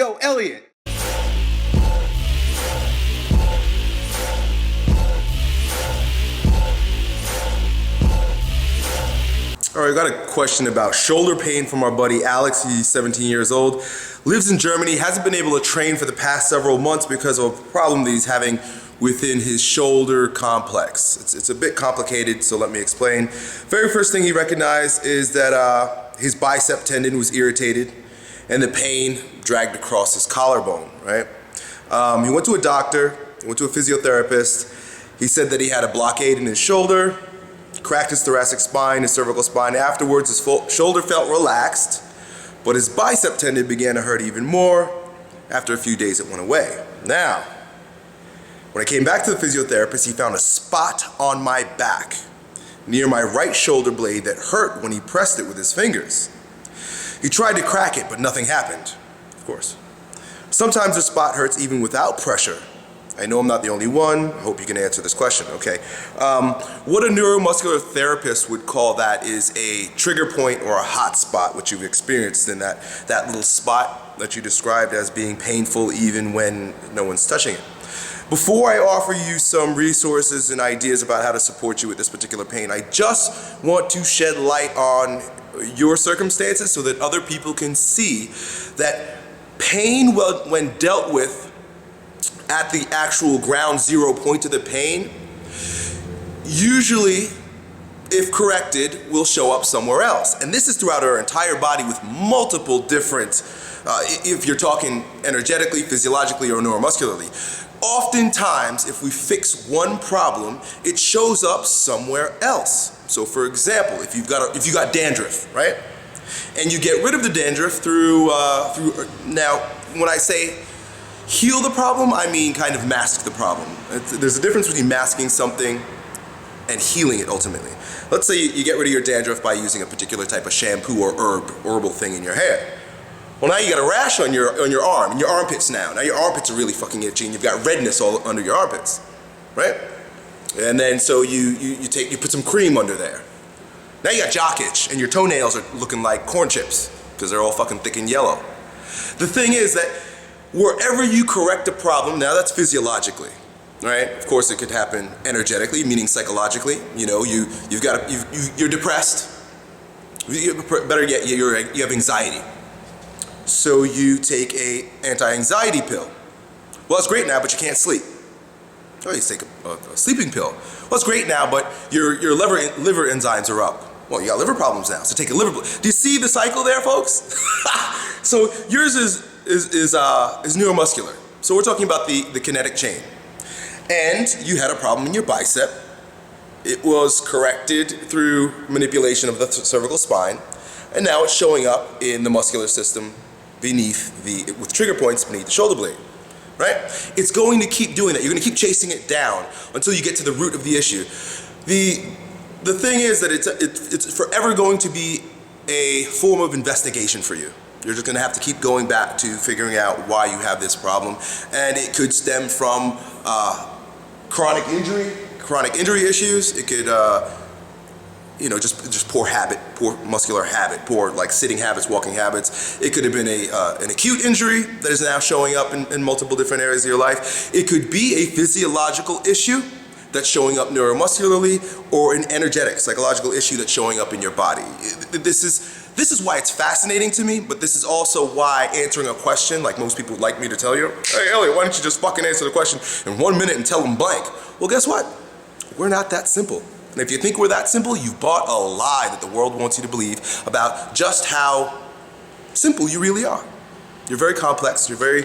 Yo, Elliot. All right, I got a question about shoulder pain from our buddy Alex. He's 17 years old, lives in Germany, hasn't been able to train for the past several months because of a problem that he's having within his shoulder complex. It's a bit complicated, so let me explain. Very first thing he recognized is that his bicep tendon was irritated and the pain dragged across his collarbone, right? He went to a doctor, he went to a physiotherapist. He said that he had a blockade in his shoulder, cracked his thoracic spine, his cervical spine. Afterwards, his shoulder felt relaxed, but his bicep tendon began to hurt even more. After a few days, it went away. Now, when I came back to the physiotherapist, he found a spot on my back near my right shoulder blade that hurt when he pressed it with his fingers. He tried to crack it, but nothing happened, of course. Sometimes the spot hurts even without pressure. I know I'm not the only one. I hope you can answer this question, okay? What a neuromuscular therapist would call that is a trigger point or a hot spot, which you've experienced in that little spot that you described as being painful even when no one's touching it. Before I offer you some resources and ideas about how to support you with this particular pain, I just want to shed light on your circumstances so that other people can see that pain, when dealt with at the actual ground zero point of the pain, usually, if corrected, will show up somewhere else. And this is throughout our entire body with multiple different, if you're talking energetically, physiologically, or neuromuscularly. Oftentimes, if we fix one problem, it shows up somewhere else. So for example, if you got dandruff, right? And you get rid of the dandruff through now, when I say heal the problem, I mean kind of mask the problem. There's a difference between masking something and healing it ultimately. Let's say you get rid of your dandruff by using a particular type of shampoo or herbal thing in your hair. Well, now you got a rash on your arm, and your armpits now. Now your armpits are really fucking itchy and you've got redness all under your armpits, right? And then so you put some cream under there. Now you got jock itch and your toenails are looking like corn chips because they're all fucking thick and yellow. The thing is that wherever you correct a problem, now that's physiologically, right? Of course, it could happen energetically, meaning psychologically. You know, you're depressed. Better yet, you have anxiety. So you take a anti-anxiety pill. Well, it's great now, but you can't sleep. Oh, you take a sleeping pill. Well, it's great now, but your liver enzymes are up. Well, you got liver problems now, so take a liver pill. Do you see the cycle there, folks? So yours is neuromuscular. So we're talking about the kinetic chain. And you had a problem in your bicep. It was corrected through manipulation of the cervical spine, and now it's showing up in the muscular system with trigger points beneath the shoulder blade, right? It's going to keep doing that. You're going to keep chasing it down until you get to the root of the issue. The thing is that it's forever going to be a form of investigation for you. You're just going to have to keep going back to figuring out why you have this problem, and it could stem from chronic injury issues. It could, just poor muscular habit, poor like sitting habits, walking habits. It could have been an acute injury that is now showing up in multiple different areas of your life. It could be a physiological issue that's showing up neuromuscularly, or an energetic, psychological issue that's showing up in your body. This is why it's fascinating to me, but this is also why answering a question, like most people would like me to tell you, hey Elliot, why don't you just fucking answer the question in 1 minute and tell them blank? Well, guess what? We're not that simple. And if you think we're that simple, you've bought a lie that the world wants you to believe about just how simple you really are. You're very complex, you're very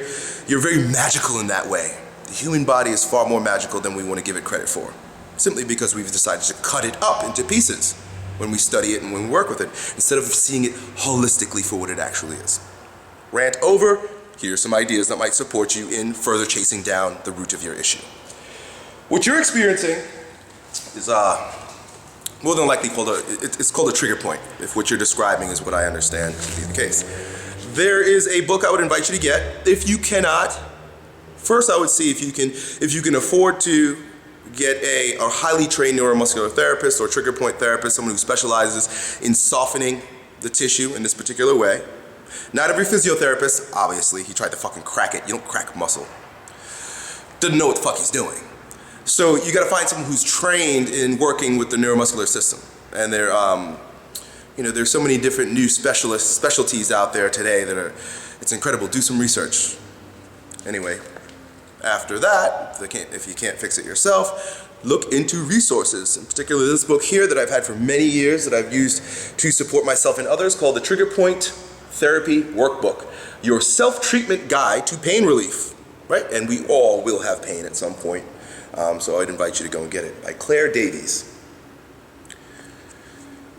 magical in that way. The human body is far more magical than we want to give it credit for, simply because we've decided to cut it up into pieces when we study it and when we work with it, instead of seeing it holistically for what it actually is. Rant over. Here's some ideas that might support you in further chasing down the root of your issue. What you're experiencing is more than likely it's called a trigger point, if what you're describing is what I understand to be the case. There is a book I would invite you to get. If you cannot, first I would see if you can afford to get a highly trained neuromuscular therapist or trigger point therapist, someone who specializes in softening the tissue in this particular way. Not every physiotherapist, obviously, he tried to fucking crack it. You don't crack muscle. Doesn't know what the fuck he's doing. So you gotta find someone who's trained in working with the neuromuscular system. And there, you know, there's so many different new specialties out there today that are, it's incredible. Do some research. Anyway, after that, if you can't fix it yourself, look into resources, in particular this book here that I've had for many years that I've used to support myself and others, called the Trigger Point Therapy Workbook, your self-treatment guide to pain relief, right? And we all will have pain at some point, so I'd invite you to go and get it, by Claire Davies.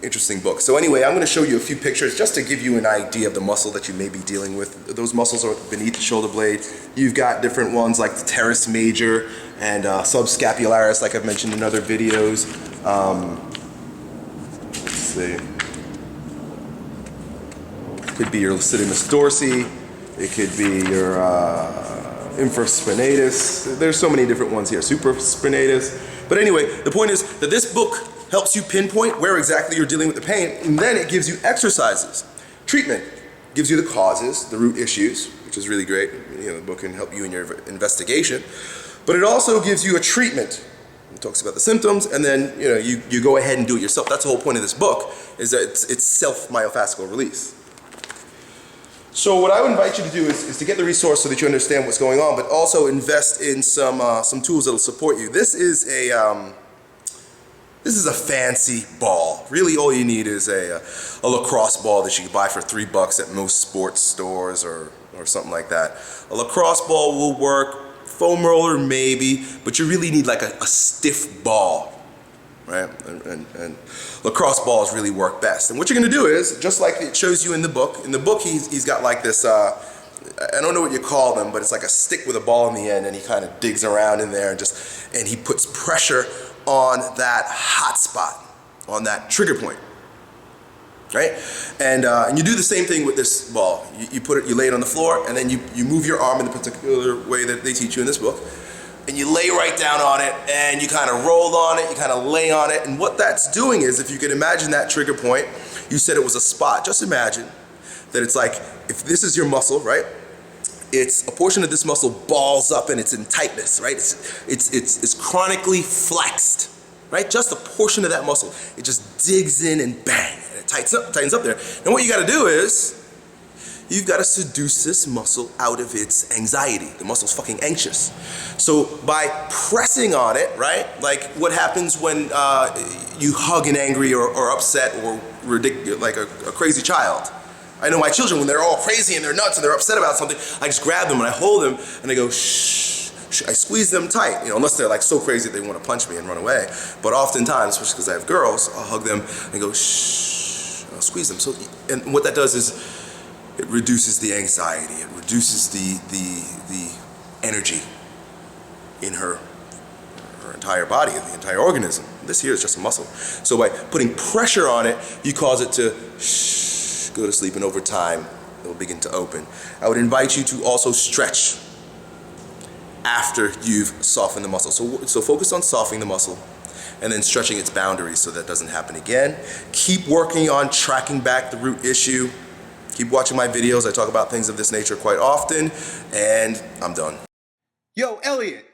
Interesting book. So anyway, I'm going to show you a few pictures just to give you an idea of the muscle that you may be dealing with. Those muscles are beneath the shoulder blade. You've got different ones like the teres major and subscapularis, like I've mentioned in other videos. Let's see. It could be your latissimus dorsi. It could be your infraspinatus. There's so many different ones here. Supraspinatus. But anyway, the point is that this book helps you pinpoint where exactly you're dealing with the pain, and then it gives you exercises. Treatment gives you the causes, the root issues, which is really great. You know, the book can help you in your investigation. But it also gives you a treatment. It talks about the symptoms, and then you go ahead and do it yourself. That's the whole point of this book, is that it's self-myofascial release. So what I would invite you to do is to get the resource so that you understand what's going on, but also invest in some tools that will support you. This is a fancy ball. Really all you need is a lacrosse ball that you can buy for $3 at most sports stores or something like that. A lacrosse ball will work, foam roller maybe, but you really need like a stiff ball, right? And lacrosse balls really work best. And what you're gonna do is, just like it shows you in the book he's got like this, I don't know what you call them, but it's like a stick with a ball in the end, and he kind of digs around in there and he puts pressure on that hot spot, on that trigger point, right? And you do the same thing with this ball. You lay it on the floor, and then you move your arm in the particular way that they teach you in this book, and you lay right down on it, and you kind of roll on it, you kind of lay on it, and what that's doing is, if you could imagine that trigger point, you said it was a spot. Just imagine that it's like, if this is your muscle, right? It's a portion of this muscle balls up and it's in tightness, right? It's chronically flexed, right? Just a portion of that muscle. It just digs in and bang, and it tightens up there. And what you gotta do is, you've gotta seduce this muscle out of its anxiety. The muscle's fucking anxious. So by pressing on it, right? Like what happens when you hug an angry or upset or ridiculous, like a crazy child. I know my children, when they're all crazy and they're nuts and they're upset about something, I just grab them and I hold them and I go, shh, shh. I squeeze them tight, unless they're like so crazy that they want to punch me and run away. But oftentimes, especially because I have girls, I'll hug them and go, shh, I'll squeeze them. So, and what that does is, it reduces the anxiety, it reduces the energy in her entire body, the entire organism. This here is just a muscle. So by putting pressure on it, you cause it to go to sleep, and over time it will begin to open. I would invite you to also stretch after you've softened the muscle. So focus on softening the muscle and then stretching its boundaries so that doesn't happen again. Keep working on tracking back the root issue. Keep watching my videos. I talk about things of this nature quite often, and I'm done. Yo, Elliot.